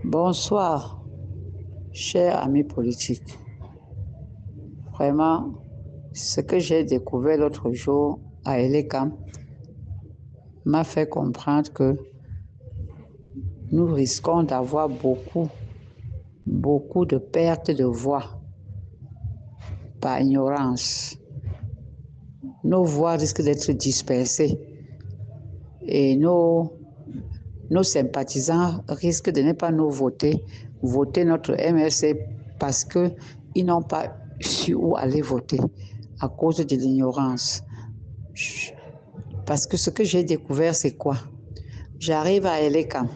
Bonsoir, chers amis politiques. Vraiment, ce que j'ai découvert l'autre jour à Elekam m'a fait comprendre que nous risquons d'avoir beaucoup de pertes de voix par ignorance. Nos voix risquent d'être dispersées et nos sympathisants risquent de ne pas nous voter notre MRC parce qu'ils n'ont pas su où aller voter à cause de l'ignorance. Parce que ce que j'ai découvert, c'est quoi? J'arrive à Elekam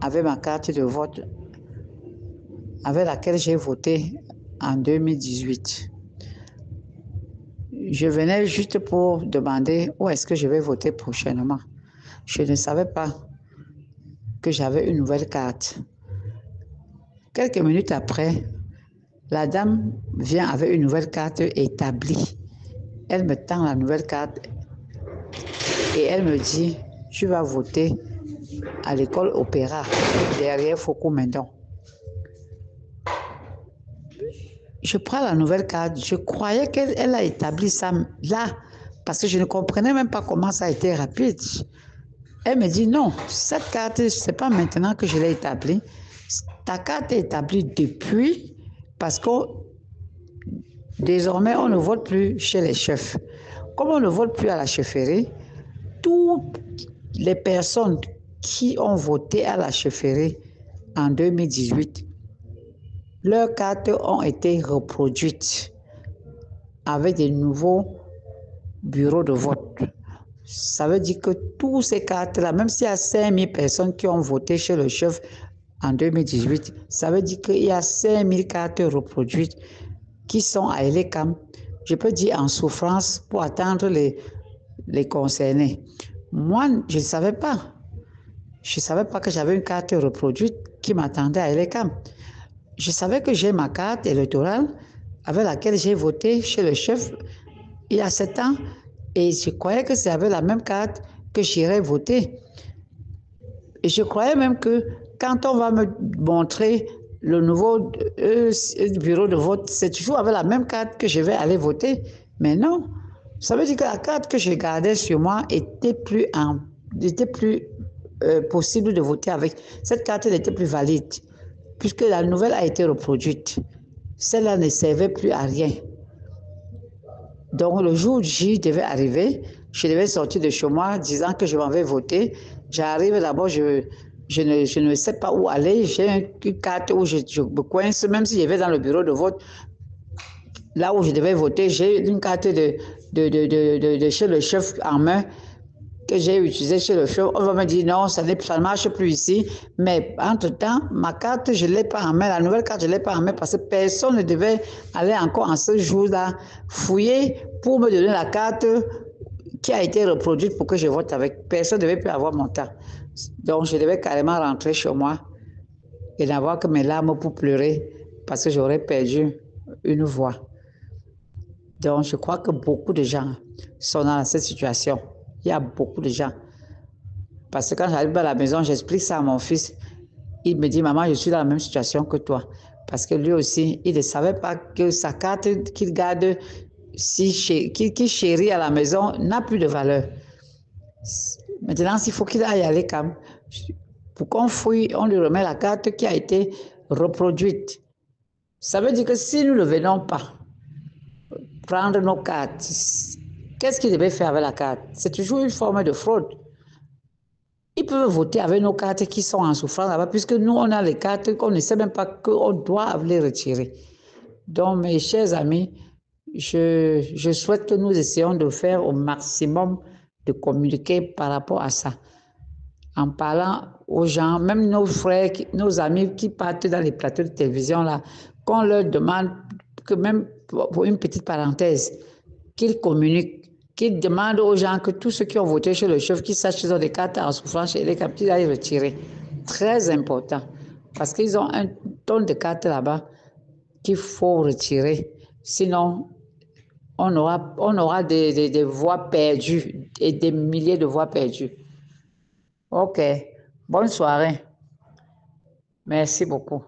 avec ma carte de vote avec laquelle j'ai voté en 2018. Je venais juste pour demander où est-ce que je vais voter prochainement. Je ne savais pas que j'avais une nouvelle carte. Quelques minutes après, la dame vient avec une nouvelle carte établie. Elle me tend la nouvelle carte et elle me dit, tu vas voter à l'école Opéra, derrière Foucault-Mendon. Je prends la nouvelle carte, je croyais qu'elle a établi ça là, parce que je ne comprenais même pas comment ça a été rapide. Elle me dit non, cette carte, ce n'est pas maintenant que je l'ai établie. Ta carte est établie depuis, parce que désormais, on ne vote plus chez les chefs. Comme on ne vote plus à la chefferie, toutes les personnes qui ont voté à la chefferie en 2018, leurs cartes ont été reproduites avec des nouveaux bureaux de vote. Ça veut dire que tous ces cartes-là, même s'il y a 5000 personnes qui ont voté chez le chef en 2018, ça veut dire qu'il y a 5000 cartes reproduites qui sont à Elekam, je peux dire en souffrance pour attendre les concernés. Moi, je ne savais pas. Je ne savais pas que j'avais une carte reproduite qui m'attendait à Elekam. Je savais que j'ai ma carte électorale avec laquelle j'ai voté chez le chef il y a 7 ans et je croyais que c'est avec la même carte que j'irais voter. Et je croyais même que quand on va me montrer le nouveau bureau de vote, c'est toujours avec la même carte que je vais aller voter. Mais non, ça veut dire que la carte que je gardais sur moi était plus possible de voter avec. Cette carte n'était plus valide, puisque la nouvelle a été reproduite. Celle-là ne servait plus à rien. Donc, le jour où J devait arriver, je devais sortir de chez moi disant que je m'en vais voter. J'arrive d'abord, je ne sais pas où aller. J'ai une carte où je me coince, même si je vais dans le bureau de vote, là où je devais voter, j'ai une carte de chez le chef en main que j'ai utilisée chez le chef. On va me dire non, ça ne marche plus ici. Mais entre-temps, ma carte, je ne l'ai pas en main. La nouvelle carte, je ne l'ai pas en main parce que personne ne devait aller encore en ce jour-là fouiller pour me donner la carte qui a été reproduite pour que je vote avec. Personne ne devait plus avoir mon temps. Donc, je devais carrément rentrer chez moi et n'avoir que mes larmes pour pleurer parce que j'aurais perdu une voix. Donc, je crois que beaucoup de gens sont dans cette situation. Il y a beaucoup de gens. Parce que quand j'arrive à la maison, j'explique ça à mon fils. Il me dit, maman, je suis dans la même situation que toi. Parce que lui aussi, il ne savait pas que sa carte qu'il garde, qu'il chérit à la maison, n'a plus de valeur. Maintenant, s'il faut qu'il aille à l'ECAM, pour qu'on fouille, on lui remet la carte qui a été reproduite. Ça veut dire que si nous ne venons pas prendre nos cartes, qu'est-ce qu'il devait faire avec la carte? C'est toujours une forme de fraude. Ils peuvent voter avec nos cartes qui sont en souffrance là-bas, puisque nous, on a les cartes qu'on ne sait même pas qu'on doit les retirer. Donc, mes chers amis, je souhaite que nous essayons de faire au maximum de communiquer par rapport à ça. En parlant aux gens, même nos frères, nos amis qui partent dans les plateaux de télévision, là, qu'on leur demande, que même pour une petite parenthèse, qu'ils communiquent, qu'ils demandent aux gens que tous ceux qui ont voté chez le chef, qu'ils sachent qu'ils ont des cartes en souffrance chez les capitales à y retirer. Très important. Parce qu'ils ont un tonne de cartes là-bas qu'il faut retirer. Sinon, on aura des voix perdues et des milliers de voix perdues. OK. Bonne soirée. Merci beaucoup.